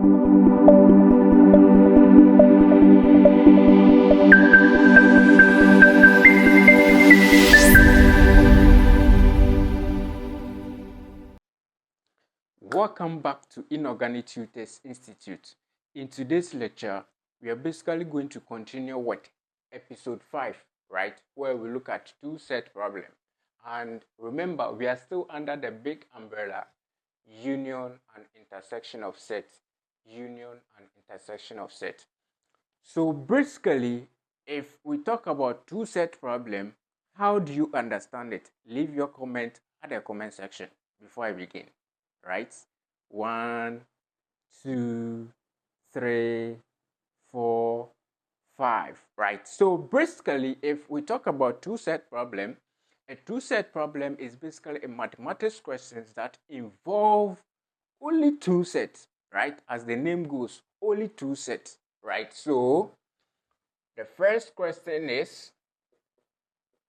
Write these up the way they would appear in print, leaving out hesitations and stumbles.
Welcome back to Inorganic TUTOR'S Institute. In today's lecture, we are basically going to continue with episode 5, right? Where we look at two-set problem. And remember, we are still under the big umbrella, union and intersection of sets. Union and intersection of sets. So basically, if we talk about two-set problem, how do you understand it? Leave your comment at the comment section before I begin. Right? 1, 2, 3, 4, 5. Right? So basically, if we talk about two-set problem, a two-set problem is basically a mathematics questions that involve only two sets, right? As the name goes, only two sets, right? So the first question is,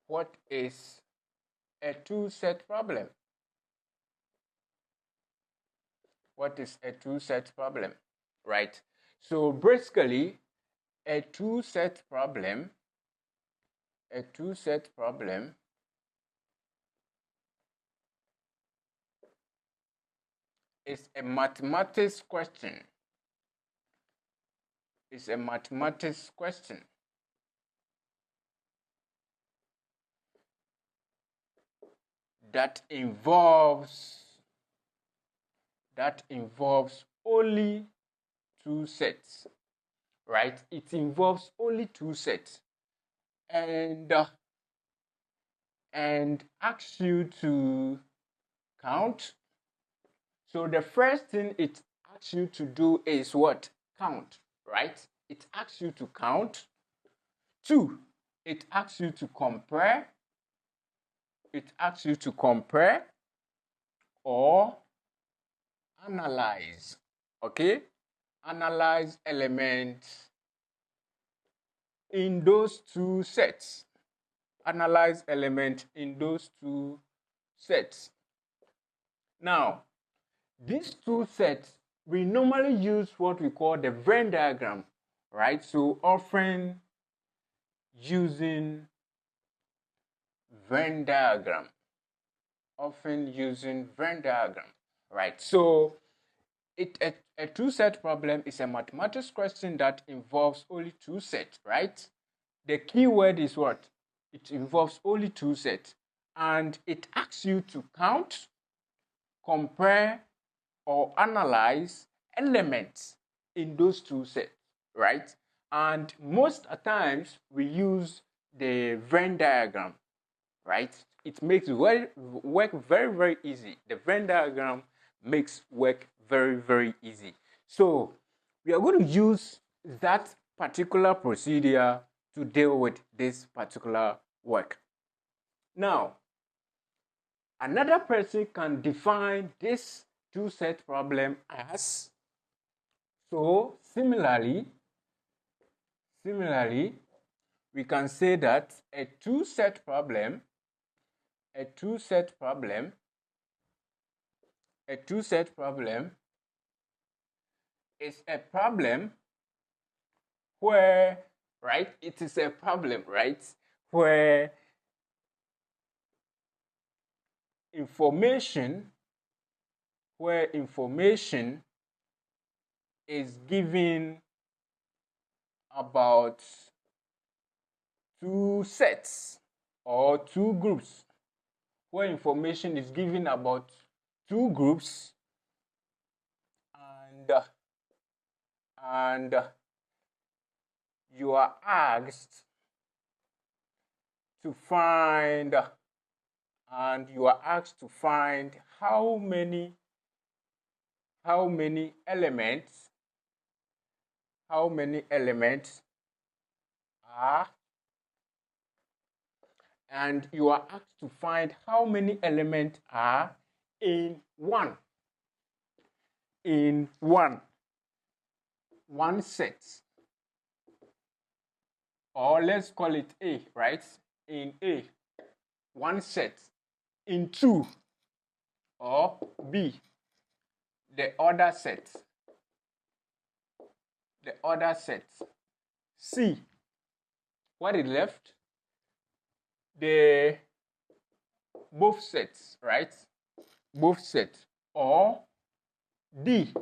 what is a two-set problem? What is a two-set problem, right? So basically, a two-set problem is a mathematics question. It's a mathematics question that involves only two sets, right? It involves only two sets, and asks you to count. So the first thing it asks you to do is what? Count, right? It asks you to count. 2, it asks you to compare. It asks you to compare or analyze, okay? Analyze elements in those two sets. Analyze elements in those two sets. Now, these two sets, we normally use what we call the Venn diagram, right? So often using Venn diagram. Right? So a two-set problem is a mathematics question that involves only two sets, right? The key word is what? It involves only two sets, and it asks you to count, compare, or analyze elements in those two sets, right? And most times we use the Venn diagram, right? It makes work very, very easy. The Venn diagram makes work very, very easy. So we are going to use that particular procedure to deal with this particular work. Now, another person can define this two-set problem as, so similarly, we can say that a two-set problem is a problem where, right, it is a problem, right, where information is given about two sets or two groups, where information is given about two groups, and you are asked to find how many elements are, and you are asked to find how many elements are in one set, or let's call it A, right? In A, one set. In 2, or B, the other set. the other set. C, what is left? The both sets, right? Both sets. Or D,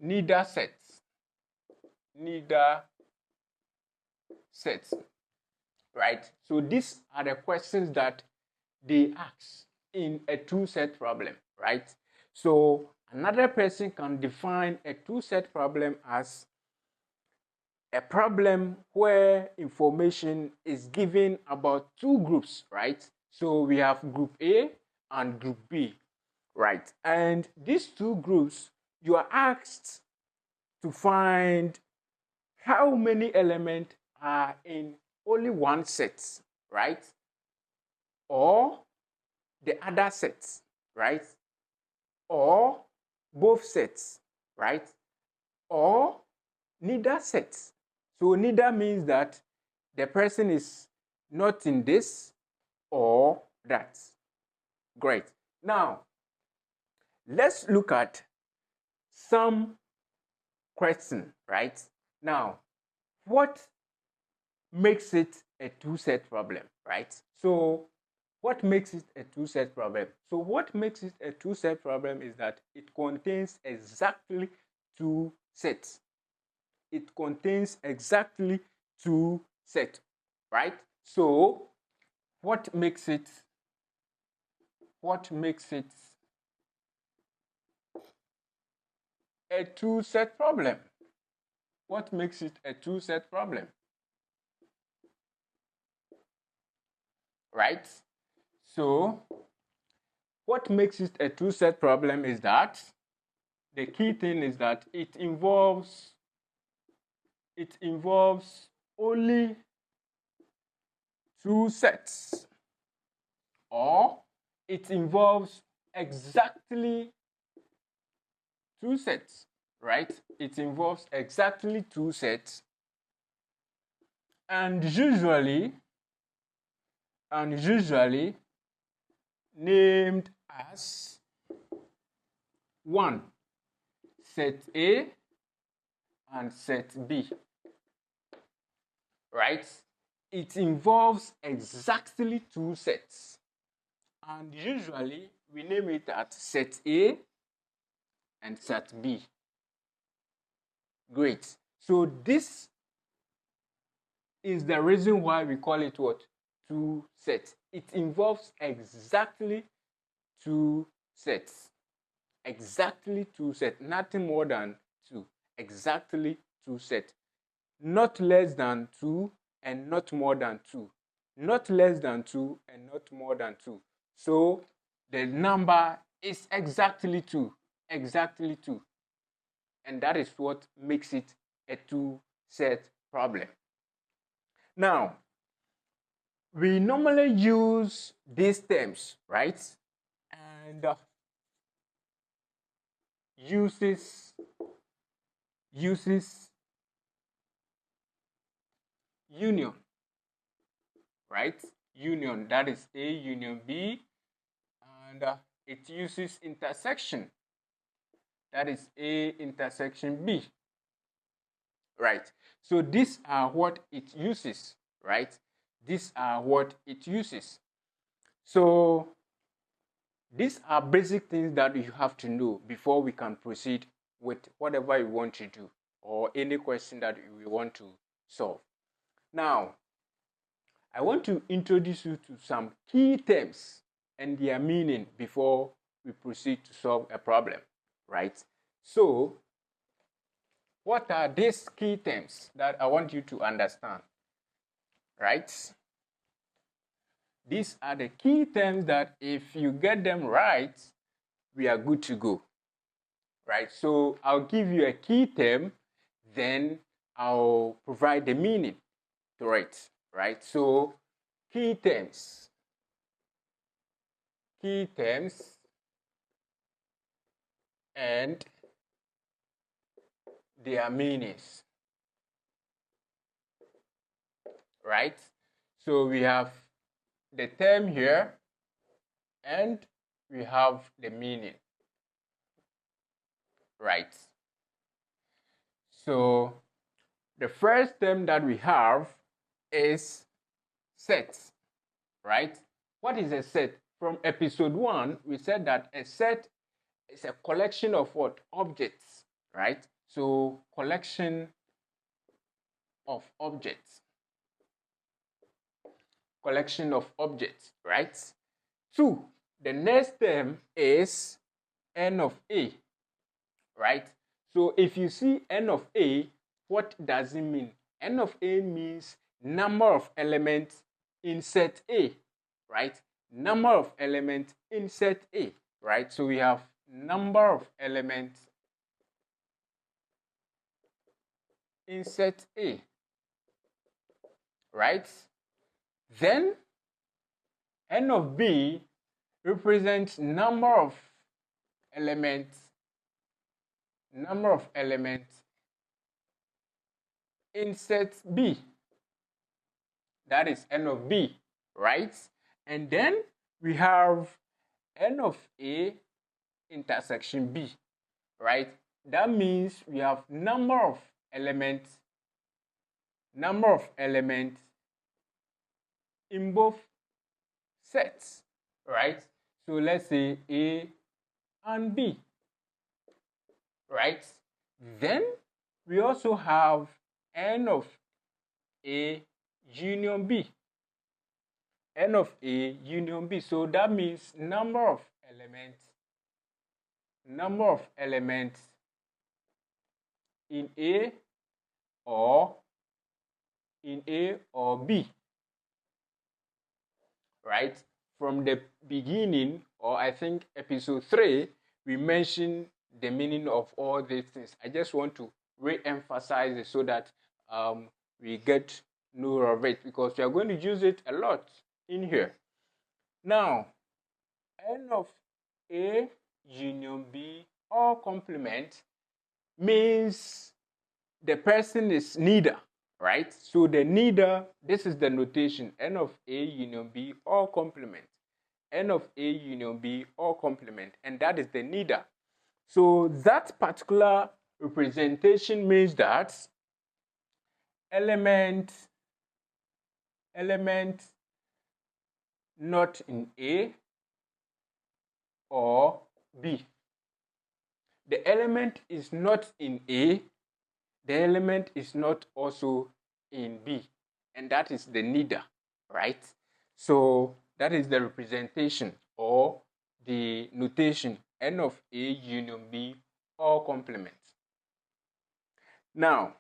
neither sets. Neither sets, right? So these are the questions that they ask in a two-set problem, right? So another person can define a two-set problem as a problem where information is given about two groups, right? So we have group A and group B, right? And these two groups, you are asked to find how many elements are in only one set, right? Or the other sets, right? Or both sets, right? Or neither sets. So neither means that the person is not in this or that. Great. Now, let's look at some question, right? Now, what makes it a two-set problem, right? So what makes it a two-set problem? So what makes it a two-set problem is that it contains exactly two sets. It contains exactly two sets, right? So what makes it a two-set problem? What makes it a two-set problem? Right? So what makes it a two-set problem is that the key thing is that it involves only two sets, or it involves exactly two sets, right? It involves exactly two sets, and usually named as 1, set A and set B, right? It involves exactly two sets, and usually we name it as set A and set B. Great. So this is the reason why we call it what? Two sets. It involves exactly two sets. Exactly two sets. Nothing more than two. Exactly two sets. Not less than two and not more than two. Not less than two and not more than two. So the number is exactly two. Exactly two. And that is what makes it a two-set problem. Now, we normally use these terms, right? And uses union, right? Union, that is A union B, and it uses intersection, that is A intersection B, right? So these are what it uses, right? These are what it uses. So these are basic things that you have to know before we can proceed with whatever you want to do or any question that we want to solve. Now, I want to introduce you to some key terms and their meaning before we proceed to solve a problem, right? So, what are these key terms that I want you to understand, right? These are the key terms that if you get them right, we are good to go, right? So I'll give you a key term, then I'll provide the meaning to it, right? So key terms and their meanings, right? So we have the term here and we have the meaning, right? So the first term that we have is set, right? What is a set? From episode 1, we said that a set is a collection of what? Objects, right? So collection of objects. Collection of objects, right? 2, the next term is n of a, right? So if you see n of a, what does it mean? N of a means number of elements in set A, right? Number of elements in set A, right? So we have number of elements in set A, right? Then n of b represents number of elements in set B. That is n of b, right? And then we have n of a intersection b, right? That means we have number of elements in both sets, right? So let's say A and B, right? Then we also have n of A union B. N of A union B. So that means number of elements in A or B, right? From the beginning, or I think episode 3, we mentioned the meaning of all these things. I just want to re-emphasize it so that we get know of it, because we are going to use it a lot in here. Now, n of A union B or complement means the person is neither, right? So the neither, this is the notation, n of A union B or complement. N of A union B or complement, and that is the neither. So that particular representation means that element not in A or B. The element is not in A, the element is not also in B, and that is the neither, right? So that is the representation or the notation, n of A union B or complement. Now,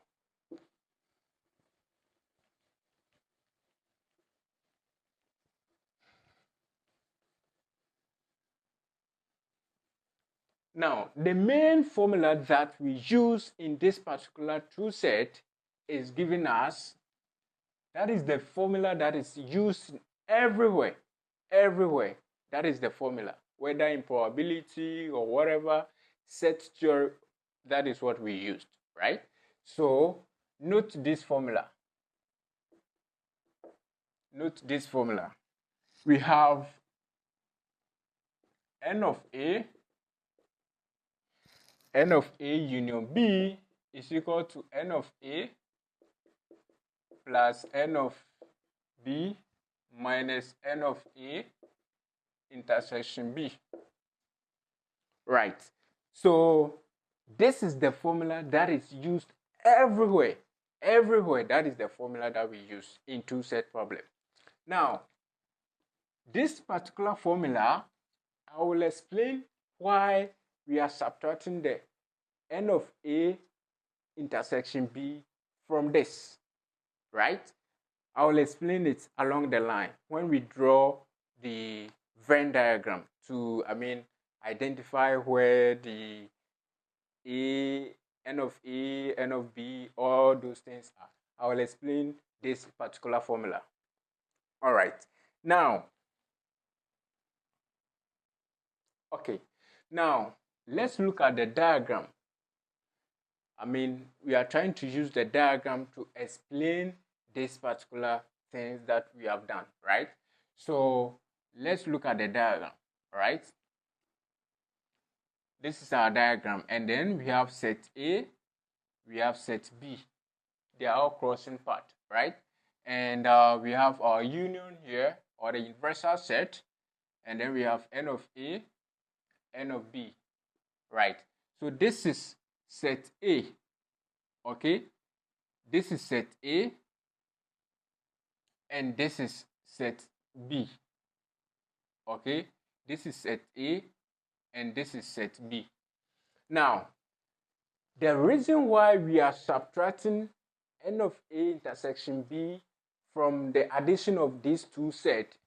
the main formula that we use in this particular true set is given as, that is the formula that is used everywhere. That is the formula, whether in probability or whatever set theory, that is what we used, right? So note this formula. We have n of A union B is equal to n of A plus n of B minus n of A intersection B. Right. So this is the formula that is used everywhere. That is the formula that we use in two-set problem. Now, this particular formula, I will explain why we are subtracting the n of A intersection B from this, right? I will explain it along the line when we draw the Venn diagram to, identify where the n of A, n of B, all those things are. I will explain this particular formula. All right. Now, okay. Now, let's look at the diagram. We are trying to use the diagram to explain this particular things that we have done, right? So let's look at the diagram, right? This is our diagram, and then we have set A, we have set B. They are all crossing path, right? And we have our union here, or the universal set, and then we have n of A, n of B, right? So this is set A, okay? This is set A, and this is set B, okay? This is set A, and this is set B. Now, the reason why we are subtracting n of A intersection B from the addition of these two sets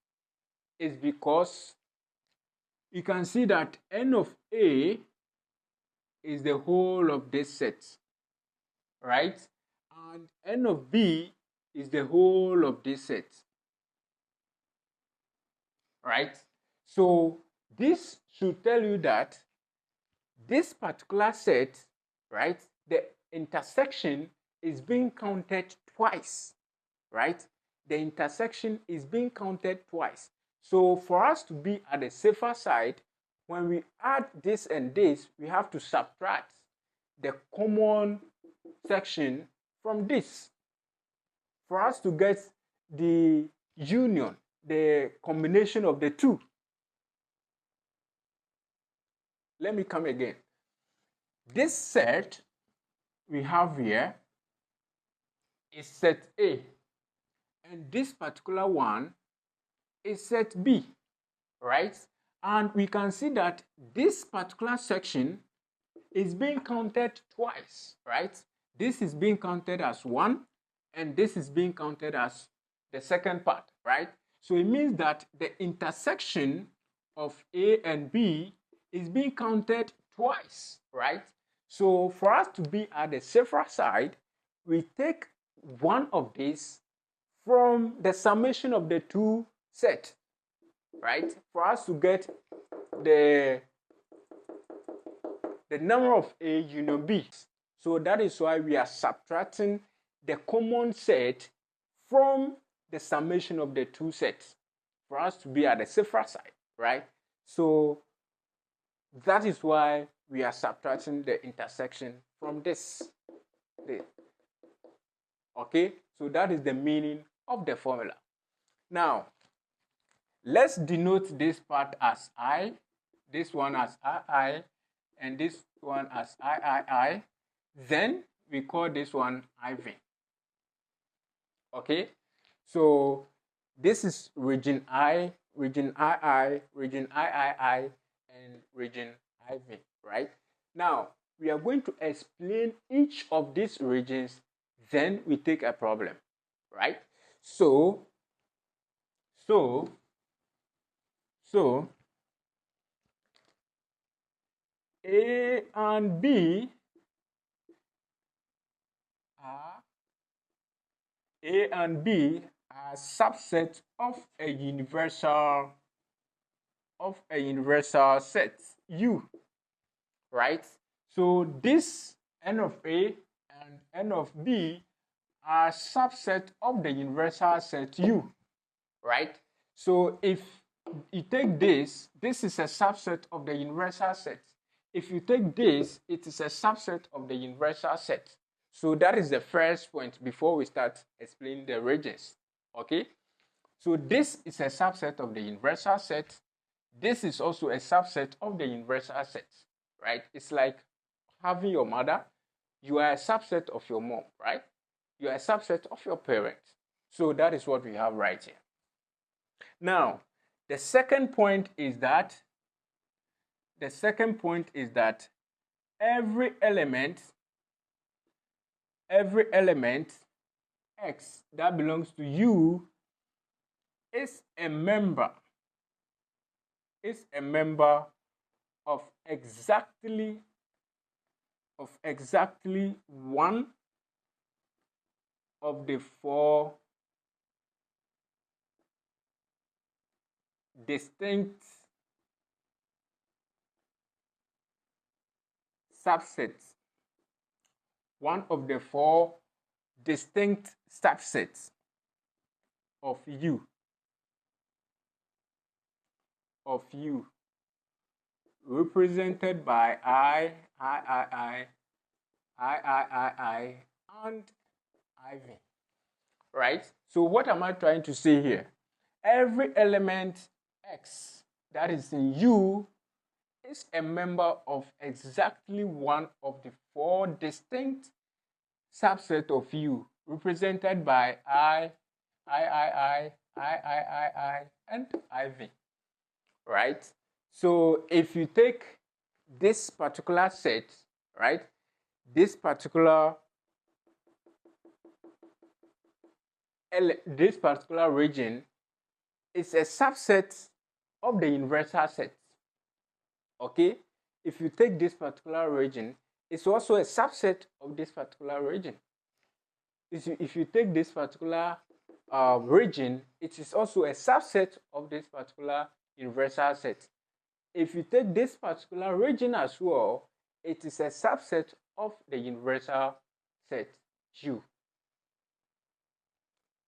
is because you can see that n of A is the whole of this set, right? And n of B is the whole of this set, right? So this should tell you that this particular set, right, the intersection is being counted twice, right? The intersection is being counted twice. So for us to be at the safer side, when we add this and this, we have to subtract the common section from this for us to get the union, the combination of the two. Let me come again. This set we have here is set A, and this particular one is set B, right? And we can see that this particular section is being counted twice, right? This is being counted as one, and this is being counted as the second part, right? So it means that the intersection of A and B is being counted twice, right? So for us to be at the safer side, we take one of these from the summation of the two sets, right? For us to get the number of A union B. So that is why we are subtracting the common set from the summation of the two sets for us to be at the safer side, right? So that is why we are subtracting the intersection from this. Okay, so that is the meaning of the formula. Now, let's denote this part as I, this one as II, and this one as III. Then we call this one IV. Okay, so this is region I, region II, region III, and region IV, right? Now, we are going to explain each of these regions, then we take a problem, right? So A and B are subsets of a universal set U, right? So this n of A and n of B are subset of the universal set U, right? So if you take this is a subset of the universal set. If you take this, it is a subset of the universal set. So that is the first point before we start explaining the regions, okay? So this is a subset of the universal set. This is also a subset of the universal set, right? It's like having your mother. You are a subset of your mom, right? You are a subset of your parents. So that is what we have right here. Now, the second point is that every element X that belongs to U is a member of exactly one of the four distinct subsets, one of the four distinct subsets of U, represented by I, I, and IV. Right? So what am I trying to say here? Every element X that is in U is a member of exactly one of the four distinct subsets of U, represented by I, and IV. Right? So if you take this particular set, right, this particular region is a subset of the universal set. Okay, if you take this particular region, it's also a subset of this particular region. If you take this particular region, it is also a subset of this particular universal set. If you take this particular region as well, it is a subset of the universal set U.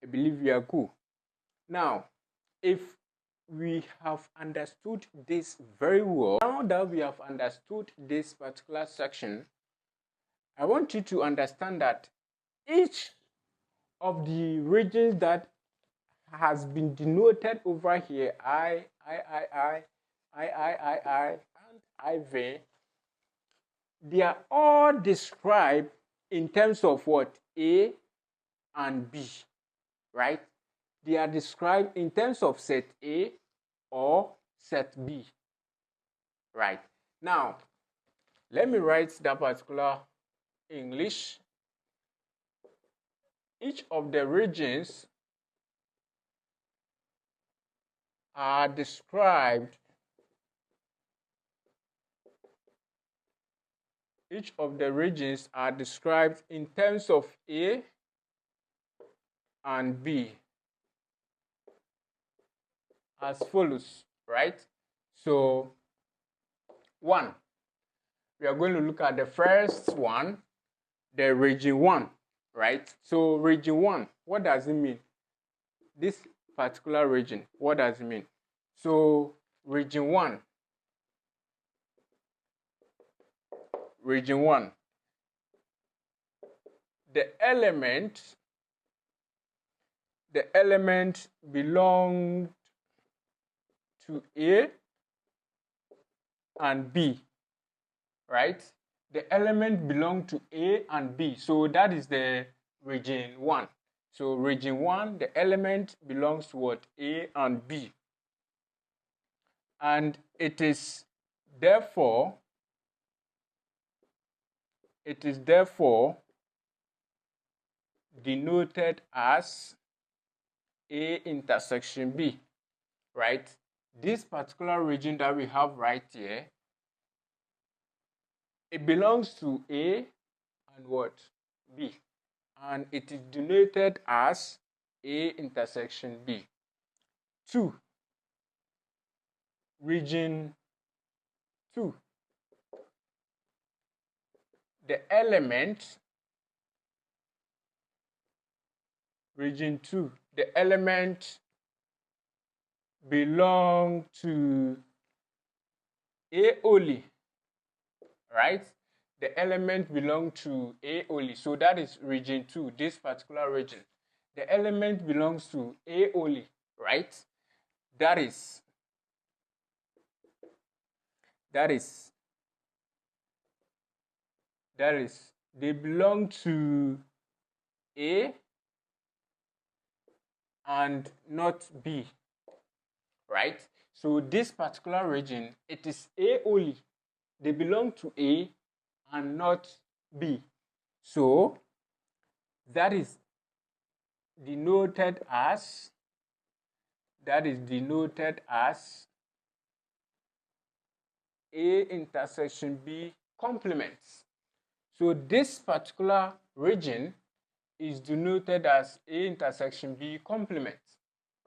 I believe you are cool. Now, if we have understood this very well, now that we have understood this particular section, I want you to understand that each of the regions that has been denoted over here, I, and IV, they are all described in terms of what? A and B, right? They are described in terms of set A or set B, right? Now, let me write that particular English. Each of the regions are described in terms of A and B as follows, right? So, 1, we are going to look at the first one, the region 1, right? So, region 1, what does it mean? This particular region, what does it mean? So, region 1, the element belongs to A and B, right? The element belongs to A and B, so that is the region 1. So region 1, the element belongs to what? A and B. And it is therefore denoted as A intersection B, right? This particular region that we have right here, it belongs to A and what? B. And it is denoted as A intersection B. 2, region 2, the element, region 2, the element belong to A only, right? The element belong to A only, so that is region 2, this particular region. The element belongs to A only, right? That is they belong to A and not B, right? So this particular region, it is A only. They belong to A and not B. So that is denoted as A intersection B complements. So this particular region is denoted as A intersection B complement,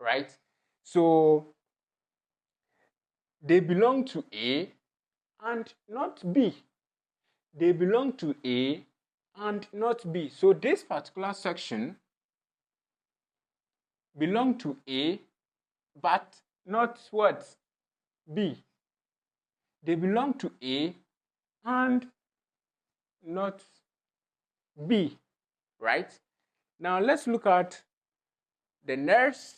right? So they belong to A and not B. They belong to A and not B. So this particular section belong to A but not what? B. They belong to A and not B, right? Now let's look at the next.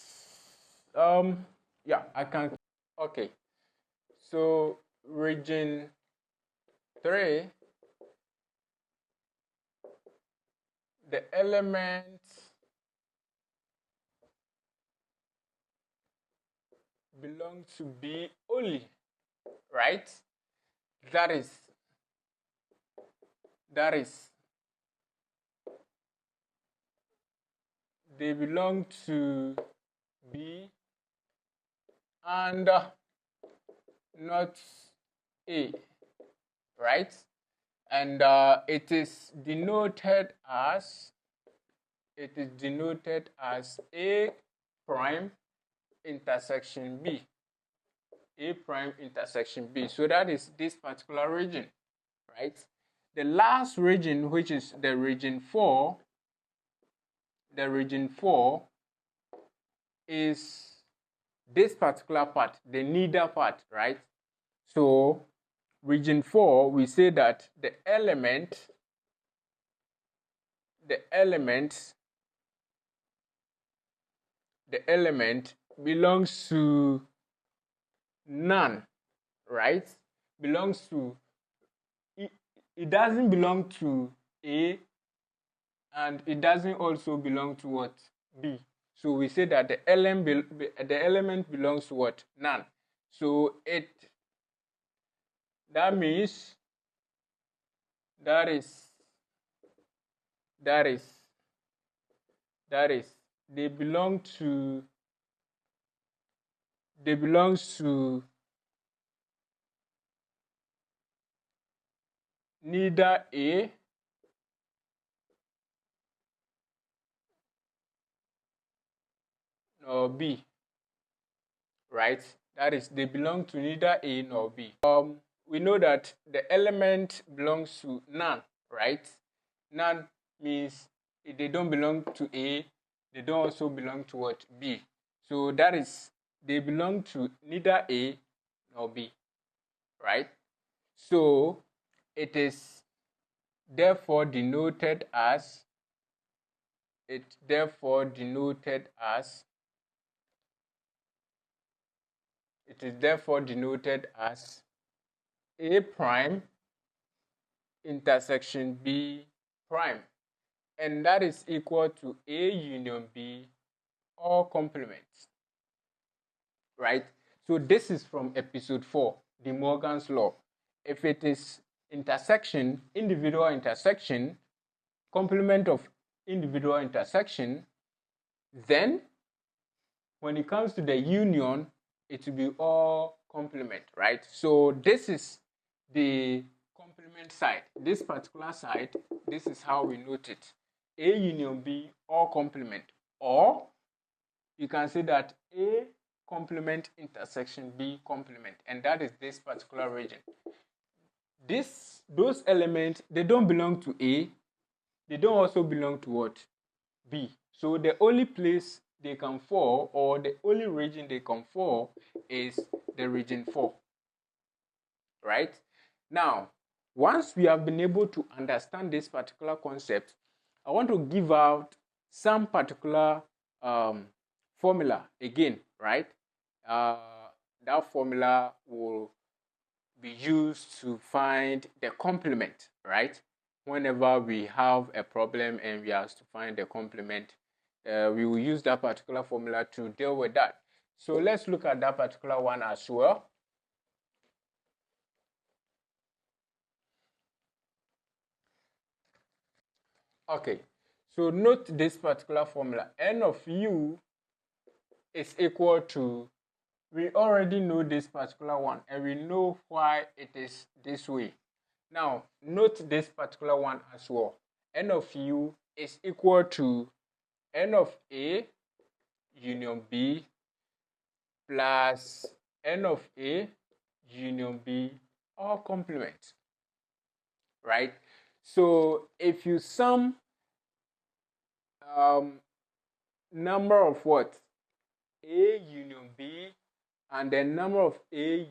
Yeah, I can. Okay, so region 3, the element belongs to B only, right? That is they belong to B and not A, right? And it is denoted as A prime intersection B. A prime intersection B. So that is this particular region, right? The last region, which is the region 4, is this particular part, the neither part, right? So region 4, we say that the element belongs to none, right? Belongs to, it doesn't belong to A, and it doesn't also belong to what? B. So we say that the element belongs to what? None. So that means that is they belongs to neither A nor B, right? That is, they belong to neither A nor B. We know that the element belongs to none, right? None means they don't belong to A, they don't also belong to what? B. So that is, they belong to neither A nor B, right? So it is therefore denoted as A prime intersection B prime, and that is equal to A union B all complements, right? So this is from episode 4, De Morgan's law. If it is intersection, individual intersection, complement of individual intersection, then when it comes to the union, it will be all complement, right? So this is the complement side. This particular side, this is how we note it. A union B all complement, or you can say that A complement intersection B complement, and that is this particular region. Those elements, they don't belong to A, they don't also belong to what? B. So the only place they can fall, or the only region they can fall, is the region 4, right? Now, once we have been able to understand this particular concept, I want to give out some particular formula again, right? That formula will be used to find the complement, right? Whenever we have a problem and we have to find the complement, we will use that particular formula to deal with that. So let's look at that particular one as well. Okay, so note this particular formula. N of U is equal to, we already know this particular one and we know why it is this way. Now, note this particular one as well. N of U is equal to N of A union B plus N of A union B all complement, right? So if you sum number of what? A union B and the number of A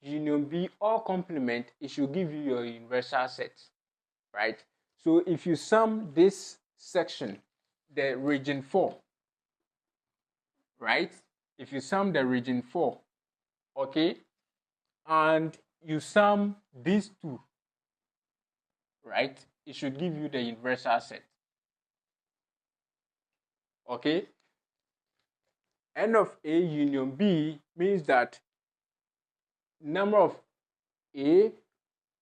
union B all complement, it should give you your universal set, right? So if you sum this section, the region 4, right? If you sum the region 4, okay, and you sum these two, right, it should give you the universal set. Okay, N of A union B means that number of A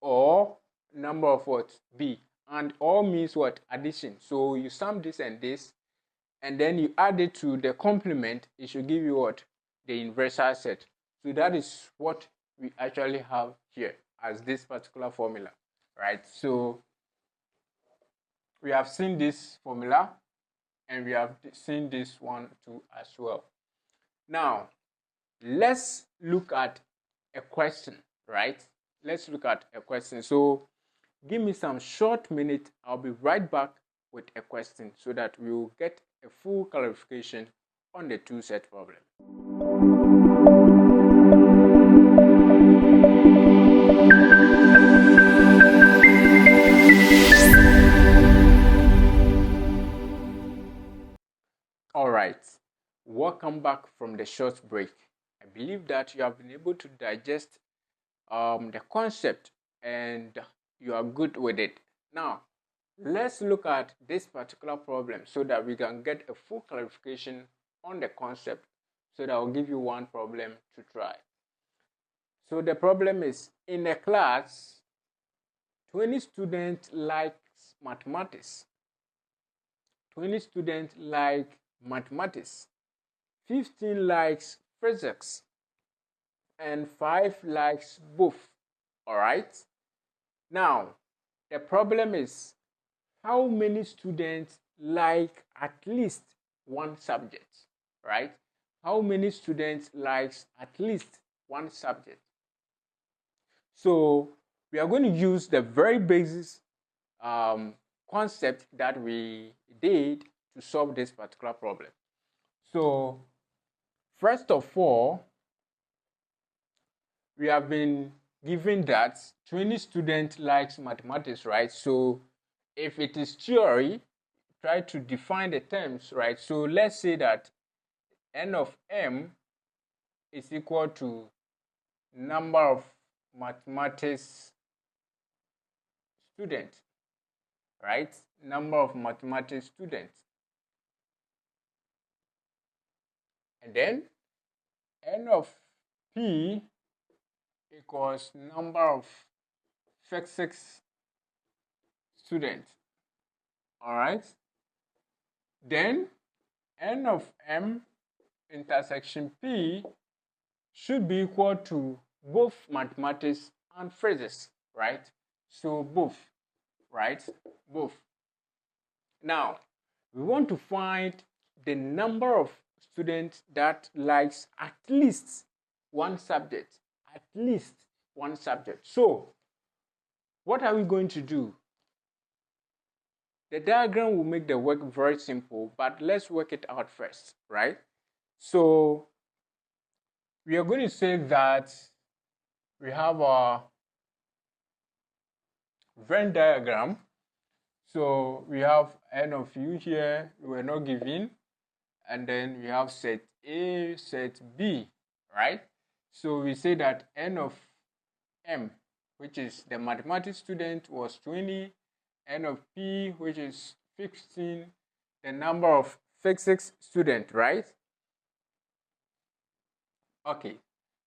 or number of what? B. And all means what? Addition. So you sum this, and then you add it to the complement, it should give you what? The universal set. So that is what we actually have here as this particular formula, right? So we have seen this formula, and we have seen this one too as well. Now, let's look at a question, right? Let's look at a question. So give me some short minute. I'll be right back with a question so that we will get a full clarification on the two-set problem. All right, welcome back from the short break. I believe that you have been able to digest the concept and you are good with it. Now, let's look at this particular problem so that we can get a full clarification on the concept, so that I'll give you one problem to try. So the problem is, in a class, 20 students like mathematics. 20 students like mathematics. 15 likes physics. And 5 likes both. All right? Now, the problem is, how many students like at least one subject, right? How many students likes at least one subject? So we are going to use the very basic concept that we did to solve this particular problem. So first of all, we have been given that 20 students likes mathematics, right? So if it is theory, try to define the terms, right? So let's say that N of M is equal to number of mathematics students, right? Number of mathematics students. And then N of P equals number of physics students. All right. Then N of M intersection P should be equal to both mathematics and physics, right? So both, right? Both. Now, we want to find the number of students that likes at least one subject. At least one subject. So, what are we going to do? The diagram will make the work very simple, but let's work it out first, right? So, we are going to say that we have a Venn diagram. So, we have N of U here, we were not given, and then we have set A, set B, right? So, we say that N of M, which is the mathematics student, was 20, N of P, which is 15, the number of physics student, right? Okay,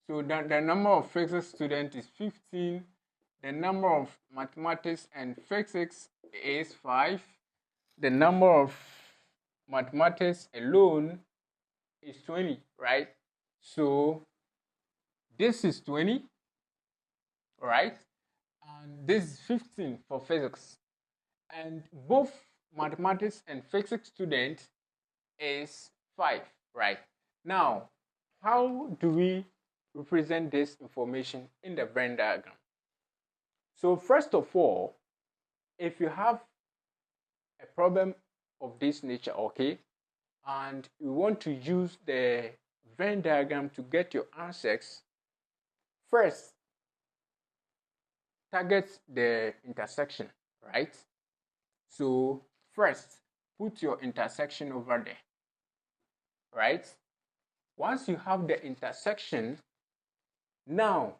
so the number of physics student is 15, the number of mathematics and physics is 5, the number of mathematics alone is 20, right? So this is 20, right? And this is 15 for physics. And both mathematics and physics student is 5, right? Now, how do we represent this information in the Venn diagram? So first of all, if you have a problem of this nature, okay, and you want to use the Venn diagram to get your answers, first, target the intersection, right? So first, put your intersection over there, right? Once you have the intersection, now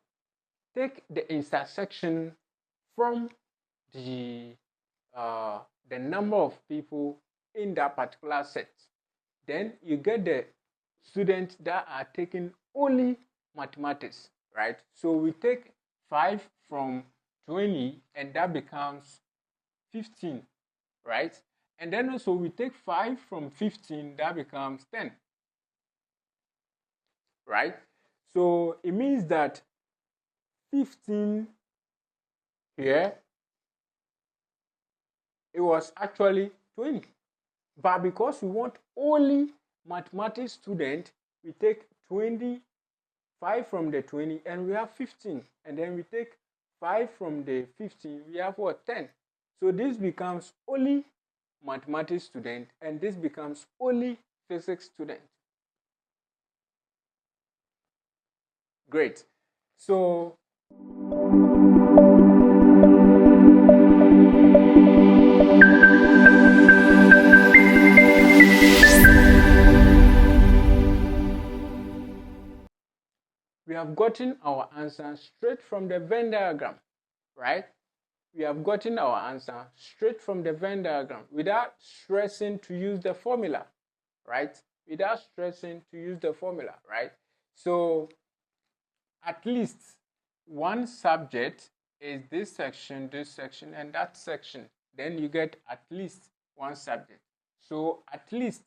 take the intersection from the number of people in that particular set. Then you get the students that are taking only mathematics, right? So we take 5 from 20 and that becomes 15, right? And then also we take 5 from 15, that becomes 10, right? So it means that 15 here, it was actually 20. But because we want only mathematics student, we take 25 from the 20 and we have 15. And then we take 5 from the 15, we have what? 10. So this becomes only mathematics student and this becomes only physics student. Great. So we have gotten our answer straight from the Venn diagram, right? We have gotten our answer straight from the Venn diagram without stressing to use the formula, right? Without stressing to use the formula, right? So at least one subject is this section, and that section. Then you get at least one subject. So at least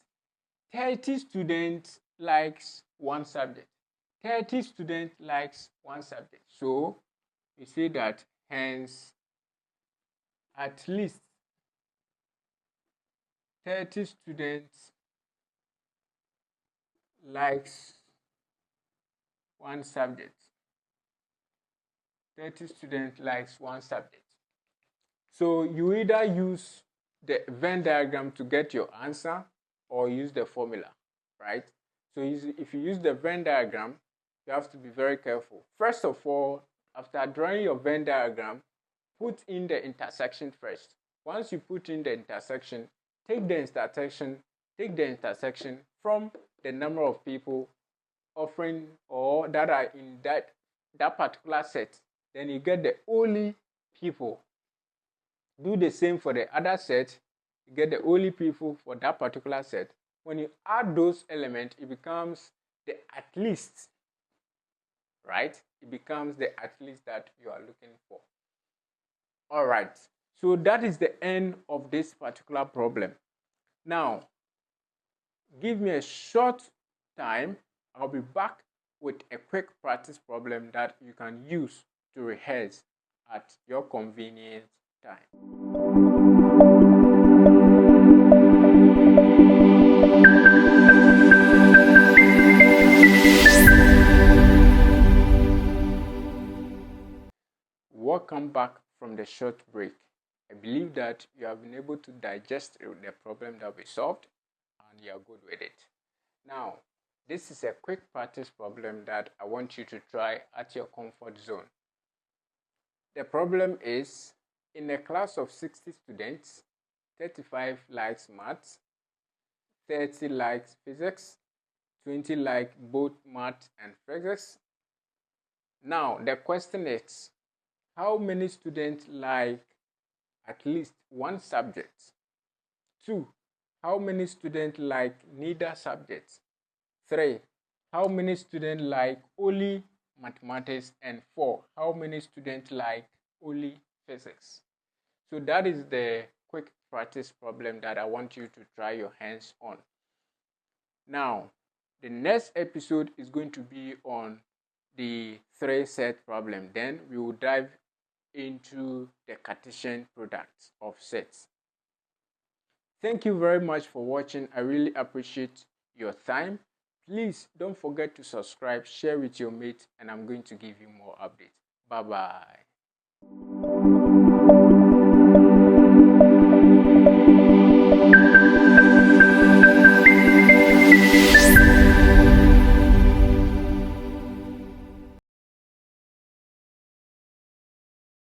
30 students likes one subject. 30 students likes one subject. So you see that hence at least 30 students likes one subject. 30 students likes one subject. So you either use the Venn diagram to get your answer or use the formula, right? So if you use the Venn diagram, you have to be very careful. First of all, after drawing your Venn diagram, put in the intersection first. Once you put in the intersection, take the intersection from the number of people offering or that are in that particular set. Then you get the only people. Do the same for the other set. You get the only people for that particular set. When you add those elements, it becomes the at least, right? It becomes the at least that you are looking for. All right. So that is the end of this particular problem. Now, give me a short time. I'll be back with a quick practice problem that you can use to rehearse at your convenient time. Welcome back from the short break. I believe that you have been able to digest the problem that we solved and you are good with it. Now, this is a quick practice problem that I want you to try at your comfort zone. The problem is, in a class of 60 students, 35 likes maths, 30 likes physics, 20 like both math and physics. Now, the question is, how many students like at least one subject? 2. How many students like neither subject? 3. How many students like only mathematics? And 4. How many students like only physics? So that is the quick practice problem that I want you to try your hands on. Now, the next episode is going to be on the 3-set problem. Then we will dive into the Cartesian products of sets. Thank you very much for watching. I really appreciate your time. Please don't forget to subscribe, share with your mates, and I'm going to give you more updates. Bye-bye.